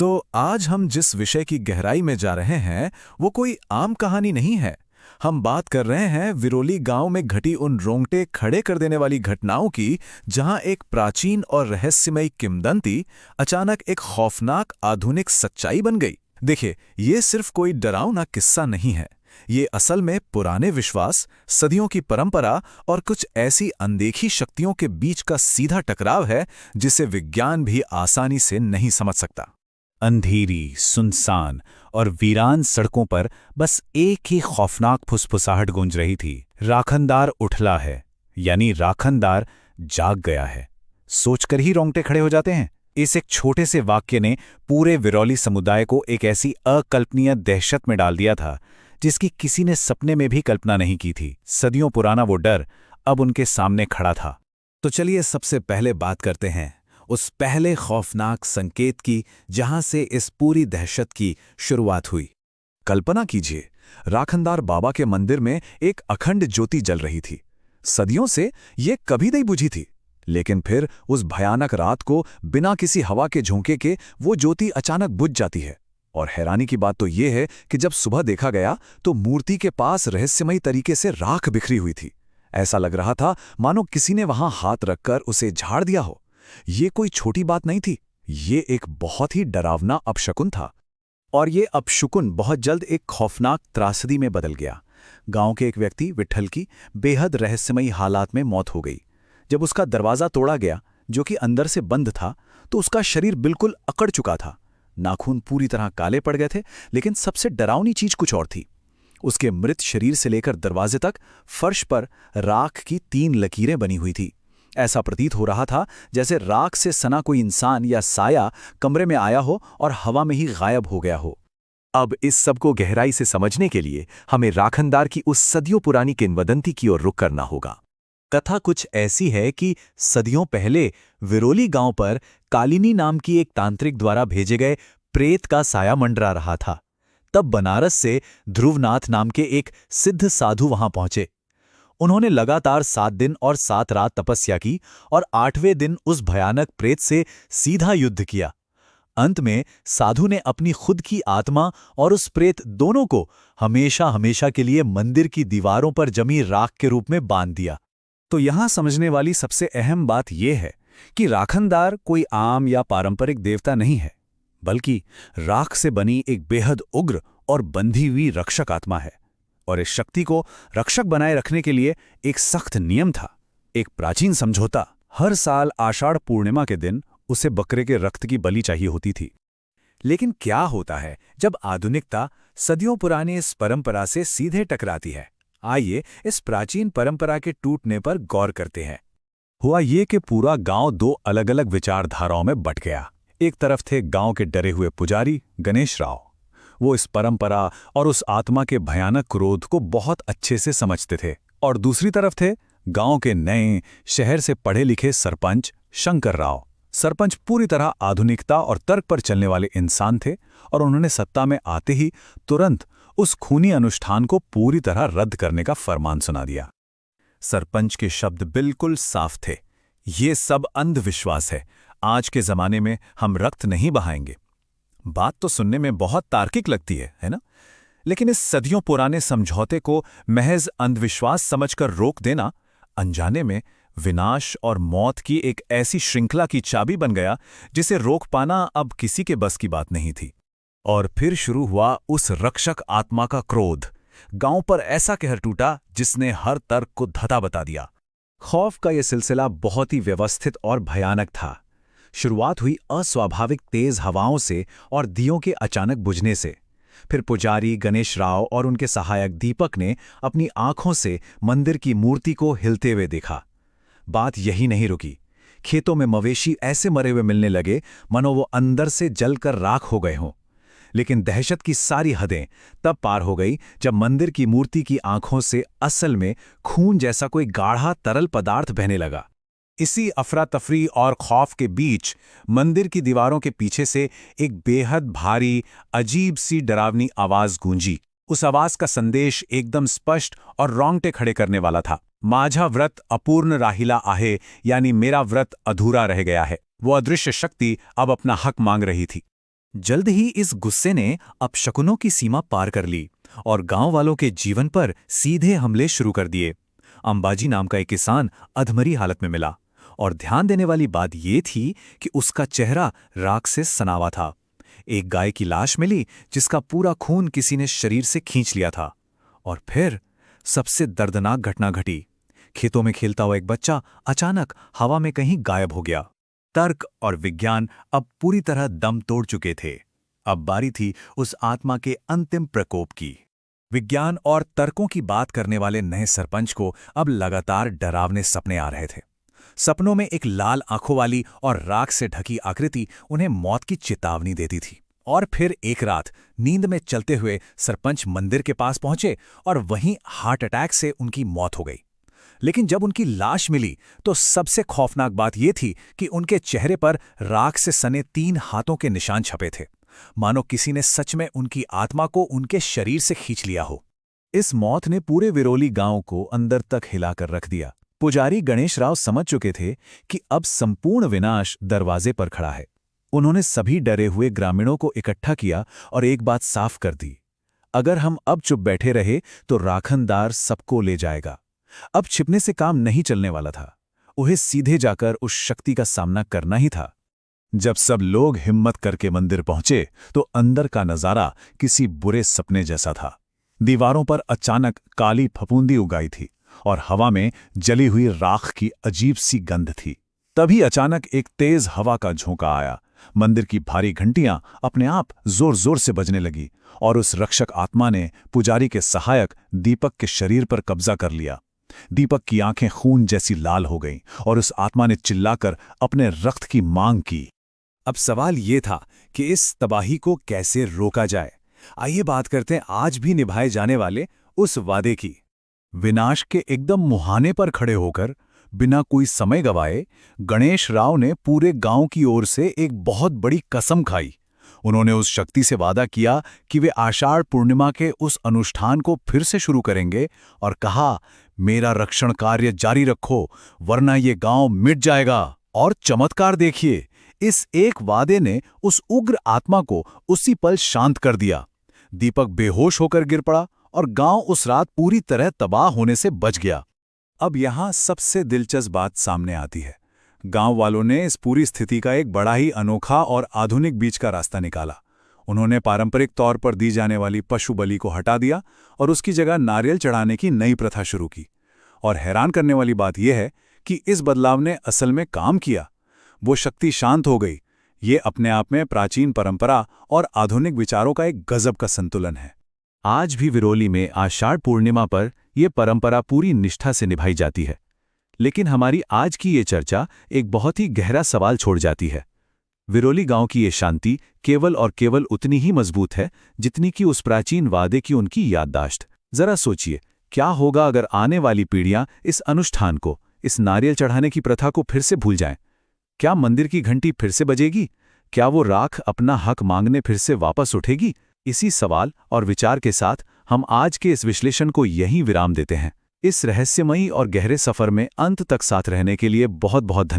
तो आज हम जिस विषय की गहराई में जा रहे हैं वो कोई आम कहानी नहीं है। हम बात कर रहे हैं विरोली गांव में घटी उन रोंगटे खड़े कर देने वाली घटनाओं की, जहां एक प्राचीन और रहस्यमयी किंवदंती अचानक एक खौफनाक आधुनिक सच्चाई बन गई। देखिए, ये सिर्फ कोई डरावना किस्सा नहीं है। ये असल में पुराने विश्वास, सदियों की परंपरा और कुछ ऐसी अनदेखी शक्तियों के बीच का सीधा टकराव है जिसे विज्ञान भी आसानी से नहीं समझ सकता। अंधेरी, सुनसान और वीरान सड़कों पर बस एक ही खौफनाक फुसफुसाहट गूंज रही थी। राखनदार उठला है, यानी राखनदार जाग गया है। सोचकर ही रोंगटे खड़े हो जाते हैं। इस एक छोटे से वाक्य ने पूरे विरौली समुदाय को एक ऐसी अकल्पनीय दहशत में डाल दिया था जिसकी किसी ने सपने में भी कल्पना नहीं की थी। सदियों पुराना वो डर अब उनके सामने खड़ा था। तो चलिए सबसे पहले बात करते हैं उस पहले खौफनाक संकेत की जहां से इस पूरी दहशत की शुरुआत हुई। कल्पना कीजिए, राखनदार बाबा के मंदिर में एक अखंड ज्योति जल रही थी। सदियों से ये कभी नहीं बुझी थी, लेकिन फिर उस भयानक रात को बिना किसी हवा के झोंके के वो ज्योति अचानक बुझ जाती है। और हैरानी की बात तो ये है कि जब सुबह देखा गया तो मूर्ति के पास रहस्यमयी तरीके से राख बिखरी हुई थी। ऐसा लग रहा था मानो किसी ने वहां हाथ रखकर उसे झाड़ दिया हो। ये कोई छोटी बात नहीं थी, ये एक बहुत ही डरावना अपशकुन था। और ये अपशकुन बहुत जल्द एक खौफनाक त्रासदी में बदल गया। गांव के एक व्यक्ति विट्ठल की बेहद रहस्यमयी हालात में मौत हो गई। जब उसका दरवाजा तोड़ा गया, जो कि अंदर से बंद था, तो उसका शरीर बिल्कुल अकड़ चुका था। नाखून पूरी तरह काले पड़ गए थे, लेकिन सबसे डरावनी चीज कुछ और थी। उसके मृत शरीर से लेकर दरवाजे तक फर्श पर राख की 3 लकीरें बनी हुई थी। ऐसा प्रतीत हो रहा था जैसे राख से सना कोई इंसान या साया कमरे में आया हो और हवा में ही गायब हो गया हो। अब इस सब को गहराई से समझने के लिए हमें राखनदार की उस सदियों पुरानी किंवदंती की ओर रुख करना होगा। कथा कुछ ऐसी है कि सदियों पहले विरोली गांव पर कालिनी नाम की एक तांत्रिक द्वारा भेजे गए प्रेत का साया मंडरा रहा था। तब बनारस से ध्रुवनाथ नाम के एक सिद्ध साधु वहां पहुंचे। उन्होंने लगातार 7 दिन और 7 रात तपस्या की और 8वें दिन उस भयानक प्रेत से सीधा युद्ध किया। अंत में साधु ने अपनी खुद की आत्मा और उस प्रेत दोनों को हमेशा हमेशा के लिए मंदिर की दीवारों पर जमी राख के रूप में बांध दिया। तो यहां समझने वाली सबसे अहम बात यह है कि राखनदार कोई आम या पारंपरिक देवता नहीं है, बल्कि राख से बनी एक बेहद उग्र और बंधी हुई रक्षक आत्मा है। और इस शक्ति को रक्षक बनाए रखने के लिए एक सख्त नियम था, एक प्राचीन समझौता। हर साल आषाढ़ पूर्णिमा के दिन उसे बकरे के रक्त की बलि चाहिए होती थी। लेकिन क्या होता है जब आधुनिकता सदियों पुरानी इस परंपरा से सीधे टकराती है? आइए इस प्राचीन परंपरा के टूटने पर गौर करते हैं। हुआ ये कि पूरा गांव 2 अलग-अलग विचारधाराओं में बंट गया। एक तरफ थे गांव के डरे हुए पुजारी गणेश राव। वो इस परंपरा और उस आत्मा के भयानक क्रोध को बहुत अच्छे से समझते थे। और दूसरी तरफ थे गांव के नए, शहर से पढ़े लिखे सरपंच शंकर राव। सरपंच पूरी तरह आधुनिकता और तर्क पर चलने वाले इंसान थे और उन्होंने सत्ता में आते ही तुरंत उस खूनी अनुष्ठान को पूरी तरह रद्द करने का फरमान सुना दिया। सरपंच के शब्द बिल्कुल साफ थे, ये सब अंधविश्वास है। आज के जमाने में हम रक्त नहीं बहाएंगे। बात तो सुनने में बहुत तार्किक लगती है ना? लेकिन इस सदियों पुराने समझौते को महज अंधविश्वास समझकर रोक देना अनजाने में विनाश और मौत की एक ऐसी श्रृंखला की चाबी बन गया जिसे रोक पाना अब किसी के बस की बात नहीं थी। और फिर शुरू हुआ उस रक्षक आत्मा का क्रोध। गांव पर ऐसा कहर टूटा जिसने हर तर्क को धता बता दिया। खौफ का यह सिलसिला बहुत ही व्यवस्थित और भयानक था। शुरुआत हुई अस्वाभाविक तेज हवाओं से और दियों के अचानक बुझने से। फिर पुजारी गणेश राव और उनके सहायक दीपक ने अपनी आंखों से मंदिर की मूर्ति को हिलते हुए देखा। बात यही नहीं रुकी। खेतों में मवेशी ऐसे मरे हुए मिलने लगे मानो वो अंदर से जलकर राख हो गए हों। लेकिन दहशत की सारी हदें तब पार हो गई जब मंदिर की मूर्ति की आंखों से असल में खून जैसा कोई गाढ़ा तरल पदार्थ बहने लगा। इसी अफरा तफरी और खौफ के बीच मंदिर की दीवारों के पीछे से एक बेहद भारी, अजीब सी डरावनी आवाज गूंजी। उस आवाज का संदेश एकदम स्पष्ट और रोंगटे खड़े करने वाला था। माझा व्रत अपूर्ण राहिला आहे, यानी मेरा व्रत अधूरा रह गया है। वो अदृश्य शक्ति अब अपना हक मांग रही थी। जल्द ही इस गुस्से ने अपशकुनों की सीमा पार कर ली और गांव वालों के जीवन पर सीधे हमले शुरू कर दिए। अंबाजी नाम का एक किसान अधमरी हालत में मिला और ध्यान देने वाली बात यह थी कि उसका चेहरा राख से सनावा था। एक गाय की लाश मिली जिसका पूरा खून किसी ने शरीर से खींच लिया था। और फिर सबसे दर्दनाक घटना घटी। खेतों में खेलता हुआ एक बच्चा अचानक हवा में कहीं गायब हो गया। तर्क और विज्ञान अब पूरी तरह दम तोड़ चुके थे। अब बारी थी उस आत्मा के अंतिम प्रकोप की। विज्ञान और तर्कों की बात करने वाले नए सरपंच को अब लगातार डरावने सपने आ रहे थे। सपनों में एक लाल आंखों वाली और राख से ढकी आकृति उन्हें मौत की चेतावनी देती थी। और फिर एक रात नींद में चलते हुए सरपंच मंदिर के पास पहुंचे और वहीं हार्ट अटैक से उनकी मौत हो गई। लेकिन जब उनकी लाश मिली तो सबसे खौफनाक बात यह थी कि उनके चेहरे पर राख से सने 3 हाथों के निशान छपे थे, मानो किसी ने सच में उनकी आत्मा को उनके शरीर से खींच लिया हो। इस मौत ने पूरे विरोली गांव को अंदर तक हिलाकर रख दिया। पुजारी गणेश राव समझ चुके थे कि अब संपूर्ण विनाश दरवाजे पर खड़ा है। उन्होंने सभी डरे हुए ग्रामीणों को इकट्ठा किया और एक बात साफ कर दी, अगर हम अब चुप बैठे रहे तो राखनदार सबको ले जाएगा। अब छिपने से काम नहीं चलने वाला था, उन्हें सीधे जाकर उस शक्ति का सामना करना ही था। जब सब लोग हिम्मत करके मंदिर पहुंचे तो अंदर का नजारा किसी बुरे सपने जैसा था। दीवारों पर अचानक काली फफूंदी उगाई थी और हवा में जली हुई राख की अजीब सी गंध थी। तभी अचानक एक तेज हवा का झोंका आया। मंदिर की भारी घंटियां अपने आप जोर जोर से बजने लगी और उस रक्षक आत्मा ने पुजारी के सहायक दीपक के शरीर पर कब्जा कर लिया। दीपक की आंखें खून जैसी लाल हो गईं और उस आत्मा ने चिल्लाकर अपने रक्त की मांग की। अब सवाल ये था कि इस तबाही को कैसे रोका जाए। आइए बात करते हैं आज भी निभाए जाने वाले उस वादे की। विनाश के एकदम मुहाने पर खड़े होकर बिना कोई समय गवाए गणेश राव ने पूरे गांव की ओर से एक बहुत बड़ी कसम खाई। उन्होंने उस शक्ति से वादा किया कि वे आषाढ़ पूर्णिमा के उस अनुष्ठान को फिर से शुरू करेंगे और कहा, मेरा रक्षण कार्य जारी रखो वरना ये गांव मिट जाएगा। और चमत्कार देखिए, इस एक वादे ने उस उग्र आत्मा को उसी पल शांत कर दिया। दीपक बेहोश होकर गिर पड़ा और गांव उस रात पूरी तरह तबाह होने से बच गया। अब यहां सबसे दिलचस्प बात सामने आती है। गांव वालों ने इस पूरी स्थिति का एक बड़ा ही अनोखा और आधुनिक बीच का रास्ता निकाला। उन्होंने पारंपरिक तौर पर दी जाने वाली पशु बलि को हटा दिया और उसकी जगह नारियल चढ़ाने की नई प्रथा शुरू की। और हैरान करने वाली बात यह है कि इस बदलाव ने असल में काम किया। वो शक्ति शांत हो गई। ये अपने आप में प्राचीन परंपरा और आधुनिक विचारों का एक गजब का संतुलन है। आज भी विरोली में आषाढ़ पूर्णिमा पर यह परंपरा पूरी निष्ठा से निभाई जाती है। लेकिन हमारी आज की ये चर्चा एक बहुत ही गहरा सवाल छोड़ जाती है। विरोली गांव की ये शांति केवल और केवल उतनी ही मजबूत है जितनी कि उस प्राचीन वादे की उनकी याददाश्त। जरा सोचिए, क्या होगा अगर आने वाली पीढ़ियां इस अनुष्ठान को, इस नारियल चढ़ाने की प्रथा को फिर से भूल जाएं? क्या मंदिर की घंटी फिर से बजेगी? क्या वो राख अपना हक मांगने फिर से वापस उठेगी? इसी सवाल और विचार के साथ हम आज के इस विश्लेषण को यहीं विराम देते हैं। इस रहस्यमयी और गहरे सफर में अंत तक साथ रहने के लिए बहुत बहुत धन्यवाद।